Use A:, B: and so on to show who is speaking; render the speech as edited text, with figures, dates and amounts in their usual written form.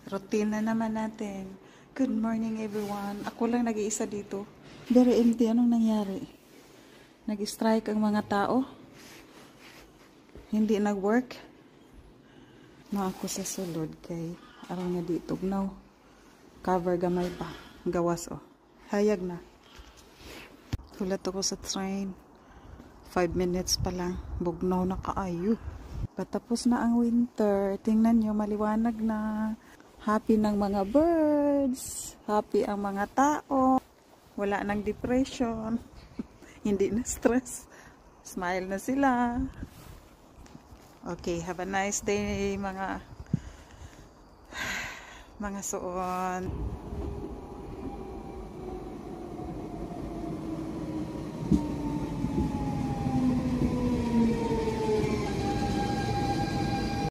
A: Routine na naman natin. Good morning everyone. Ako lang nag-iisa dito. Very empty. Anong nangyari? Nag-strike ang mga tao? Hindi nag-work? Na ako sa sulod kay araw nga dito. Now, cover gamay pa. Gawas oh. Hayag na. Hulat ako sa train. 5 minutes pa lang. Bugnaw na kaayo. Patapos na ang winter. Tingnan nyo, maliwanag na. Happy ng mga birds. Happy ang mga tao. Wala nang depression. Hindi na stress. Smile na sila. Okay, have a nice day mga suon.